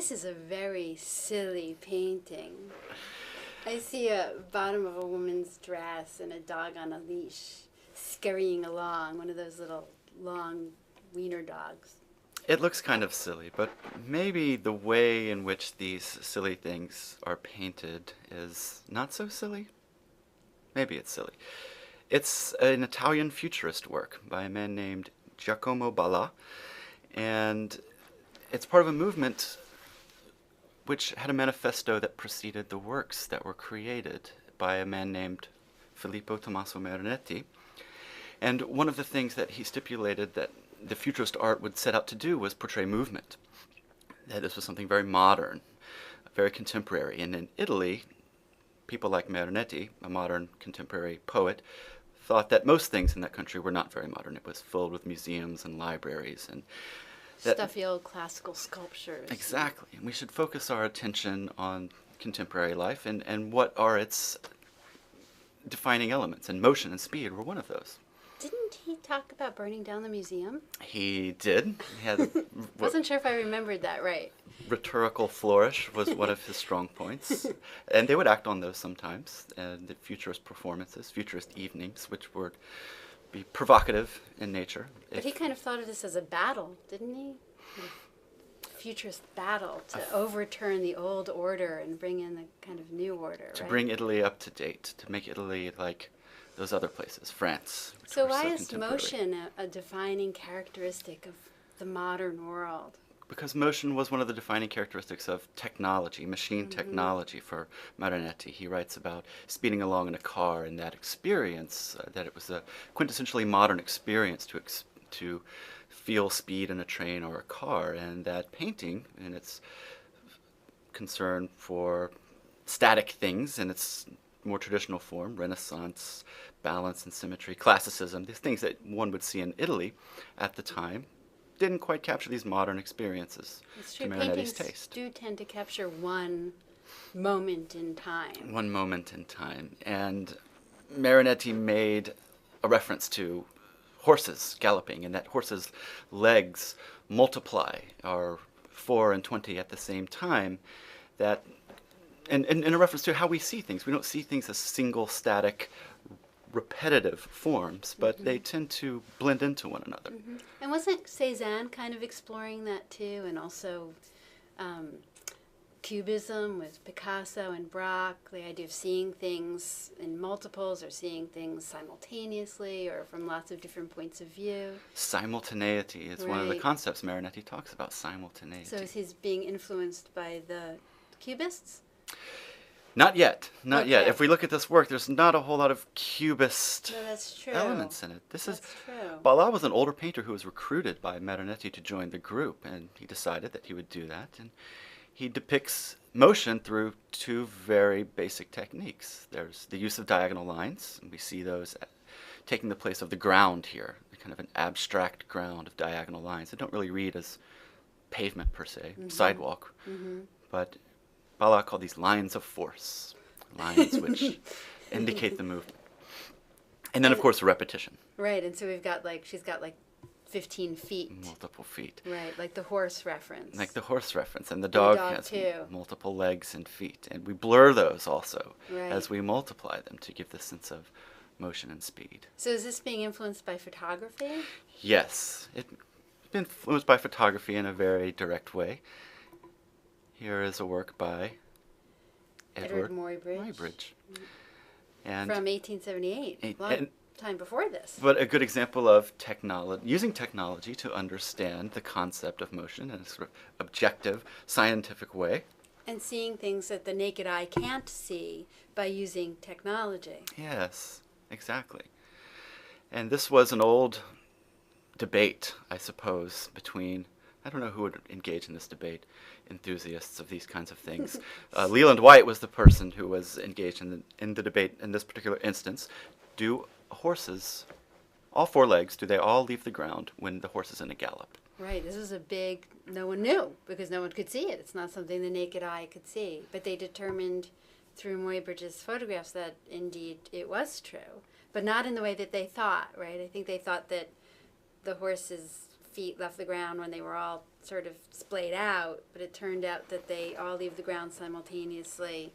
This is a very silly painting. I see a bottom of a woman's dress and a dog on a leash scurrying along, one of those little long wiener dogs. It looks kind of silly, but maybe the way in which these silly things are painted is not so silly. Maybe it's silly. It's an Italian futurist work by a man named Giacomo Balla, and it's part of a movement which had a manifesto that preceded the works that were created by a man named Filippo Tommaso Marinetti. And one of the things that he stipulated that the futurist art would set out to do was portray movement. That this was something very modern, very contemporary. And in Italy, people like Marinetti, a modern contemporary poet, thought that most things in that country were not very modern. It was filled with museums and libraries and stuffy old classical sculptures. Exactly. And we should focus our attention on contemporary life and what are its defining elements. And motion and speed were one of those. Didn't he talk about burning down the museum? He did. He had wasn't sure if I remembered that right. Rhetorical flourish was one of his strong points. And they would act on those sometimes. And the futurist performances, futurist evenings, which would be provocative in nature. But he kind of thought of this as a battle, didn't he? A futurist battle to overturn the old order and bring in the kind of new order, to right? bring Italy up to date, to make Italy like those other places, France. So why is motion a defining characteristic of the modern world? Because motion was one of the defining characteristics of technology, machine technology for Marinetti. He writes about speeding along in a car and that experience, that it was a quintessentially modern experience to feel speed in a train or a car, and that painting, in its concern for static things in its more traditional form, Renaissance, balance and symmetry, classicism, these things that one would see in Italy at the time, didn't quite capture these modern experiences to Marinetti's taste. Do tend to capture one moment in time. One moment in time. And Marinetti made a reference to horses galloping, and that horses' legs multiply, are 4 and 20 at the same time, that and in a reference to how we see things. We don't see things as single, static, repetitive forms, but they tend to blend into one another. And wasn't Cézanne kind of exploring that too? And also Cubism with Picasso and Braque, the idea of seeing things in multiples or seeing things simultaneously or from lots of different points of view. Simultaneity is one of the concepts Marinetti talks about, simultaneity. So is he being influenced by the Cubists? Not yet. Not yet. If we look at this work, there's not a whole lot of Cubist elements in it. Balla was an older painter who was recruited by Marinetti to join the group, and he decided that he would do that. And he depicts motion through two very basic techniques. There's the use of diagonal lines, and we see those taking the place of the ground here, kind of an abstract ground of diagonal lines. They don't really read as pavement per se, sidewalk, but Balla called these lines of force, lines which indicate the movement. And then, of course, repetition. Right, and so we've got she's got 15 feet. Multiple feet. Right, like the horse reference. Like the horse reference. And the dog has multiple legs and feet. And we blur those also as we multiply them to give this sense of motion and speed. So is this being influenced by photography? Yes. It's been influenced by photography in a very direct way. Here is a work by Edward Muybridge. And from 1878, long time before this. But a good example of using technology to understand the concept of motion in a sort of objective, scientific way. And seeing things that the naked eye can't see by using technology. Yes, exactly. And this was an old debate, I suppose, between, I don't know who would engage in this debate, enthusiasts of these kinds of things. Leland White was the person who was engaged in the debate in this particular instance. Do horses, all four legs, do they all leave the ground when the horse is in a gallop? Right, this was a big, no one knew, because no one could see it. It's not something the naked eye could see. But they determined through Muybridge's photographs that indeed it was true, but not in the way that they thought, right? I think they thought that the horse's feet left the ground when they were all sort of splayed out, but it turned out that they all leave the ground simultaneously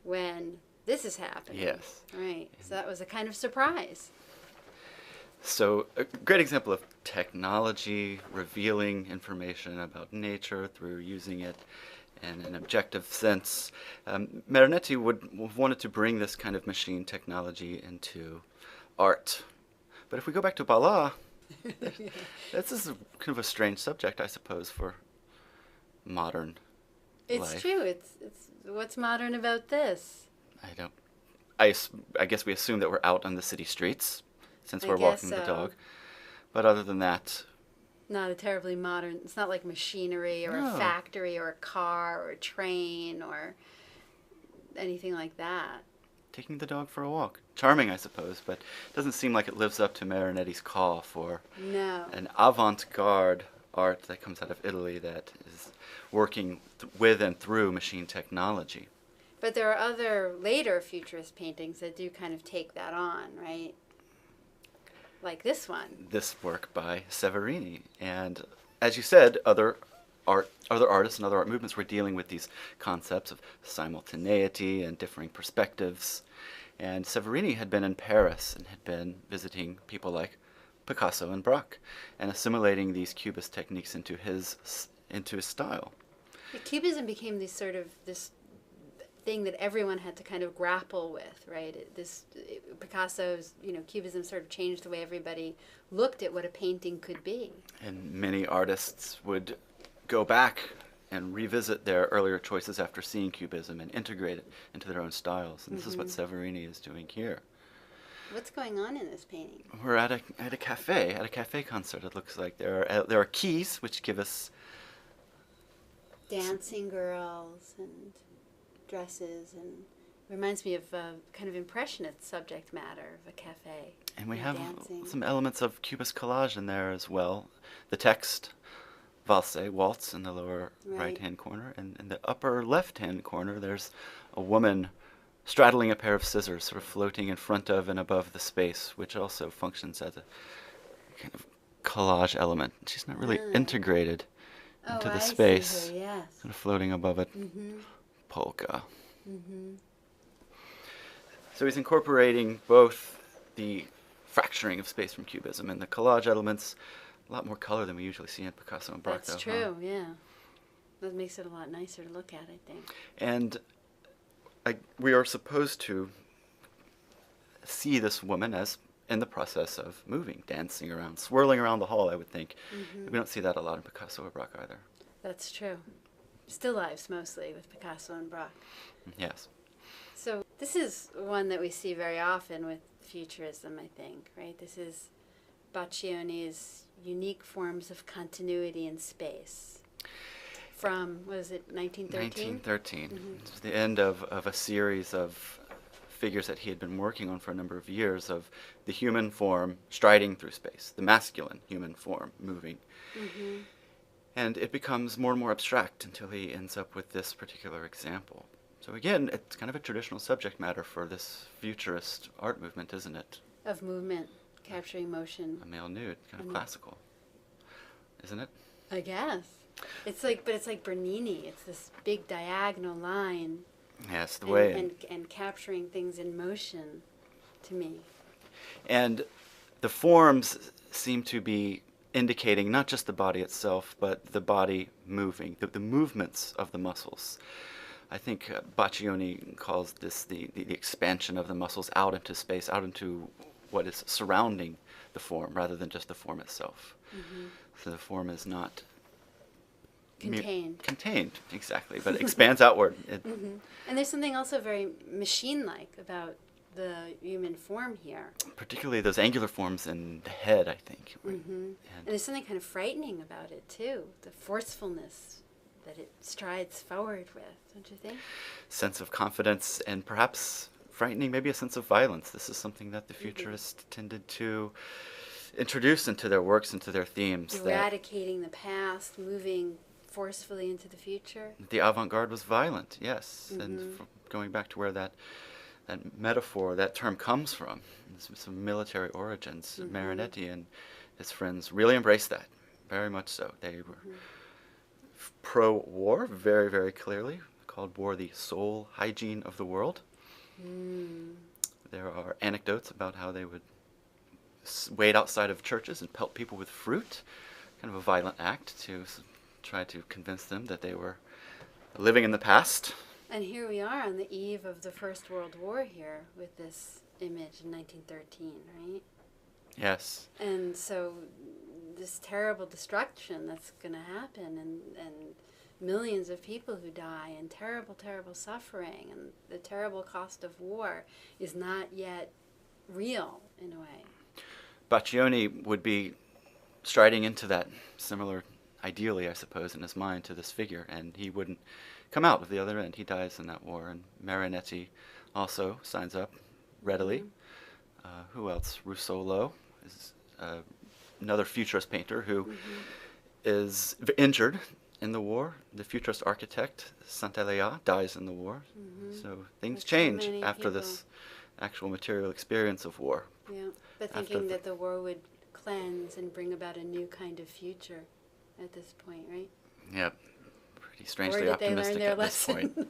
when this is happening. Yes. Right. So that was a kind of surprise. So a great example of technology revealing information about nature through using it in an objective sense. Marinetti would wanted to bring this kind of machine technology into art. But if we go back to Bala, this is kind of a strange subject, I suppose, for modern It's life. true. It's what's modern about this? I guess we assume that we're out on the city streets since I we're guess walking the so. dog. But other than that, Not a terribly modern. It's not like machinery or No. a factory or a car or a train or anything like that. taking the dog for a walk. Charming, I suppose, but it doesn't seem like it lives up to Marinetti's call for No. an avant-garde art that comes out of Italy that is working with and through machine technology. But there are other later futurist paintings that do kind of take that on, right? Like this one. This work by Severini. And as you said, other artists and other art movements were dealing with these concepts of simultaneity and differing perspectives. And Severini had been in Paris and had been visiting people like Picasso and Braque and assimilating these Cubist techniques into his style. Cubism became this thing that everyone had to kind of grapple with, right? Picasso's, Cubism sort of changed the way everybody looked at what a painting could be. And many artists would go back and revisit their earlier choices after seeing Cubism and integrate it into their own styles. And this is what Severini is doing here. What's going on in this painting? We're at a cafe concert. It looks like there are keys which give us Dancing girls and dresses, and reminds me of kind of impressionist subject matter of a cafe. And we have dancing. some elements of Cubist collage in there as well. The text, valse, waltz, in the lower right-hand corner. And in the upper left-hand corner, there's a woman straddling a pair of scissors, sort of floating in front of and above the space, which also functions as a kind of collage element. She's not really integrated into the space. See her, yes. Kind of floating above it. Polka. So he's incorporating both the fracturing of space from Cubism and the collage elements. A lot more color than we usually see in Picasso and Braque. That's true, yeah. That makes it a lot nicer to look at, I think. And we are supposed to see this woman as in the process of moving, dancing around, swirling around the hall, I would think. We don't see that a lot in Picasso or Braque either. That's true. Still lifes mostly with Picasso and Braque. Yes. So this is one that we see very often with Futurism, I think, right? This is Boccioni's unique forms of continuity in space. From, what is it, 1913? 1913. It was the end of a series of figures that he had been working on for a number of years of the human form striding through space, the masculine human form moving. And it becomes more and more abstract until he ends up with this particular example. So again, it's kind of a traditional subject matter for this futurist art movement, isn't it? Of movement, capturing motion. A male nude, kind of classical, isn't it? I guess. It's like Bernini. It's this big diagonal line. Yes, the way. And capturing things in motion, to me. And the forms seem to be indicating not just the body itself, but the body moving, the movements of the muscles. I think Boccioni calls this the expansion of the muscles out into space, out into what is surrounding the form, rather than just the form itself. So the form is not Contained. Contained, exactly, but it expands outward. And there's something also very machine-like about the human form here. Particularly those angular forms in the head, I think. And there's something kind of frightening about it, too. The forcefulness that it strides forward with, don't you think? Sense of confidence and perhaps frightening, maybe a sense of violence. This is something that the futurists tended to introduce into their works, into their themes. Eradicating the past, moving forcefully into the future. The avant-garde was violent, yes. And going back to where that metaphor, that term comes from, some military origins. Marinetti and his friends really embraced that. very much so. They were Mm-hmm. pro-war, very, very clearly. Called war the sole hygiene of the world. Mm. There are anecdotes about how they would wait outside of churches and pelt people with fruit, kind of a violent act to try to convince them that they were living in the past. And here we are on the eve of the First World War here with this image in 1913, right? Yes. And so this terrible destruction that's going to happen and millions of people who die and terrible, terrible suffering and the terrible cost of war is not yet real in a way. Baccioni would be striding into that similar, ideally, I suppose, in his mind to this figure, and he wouldn't come out of the other end. He dies in that war, and Marinetti also signs up readily. Mm-hmm. Who else? Russolo is another futurist painter who Mm-hmm. is injured in the war. The futurist architect, Sant'Elia, dies in the war. Mm-hmm. So things There's so change many after people. this actual material experience of war. Yeah, but After thinking the- that the war would cleanse and bring about a new kind of future at this point, right? Yeah, pretty Or strangely did they learn optimistic their at this lesson? point.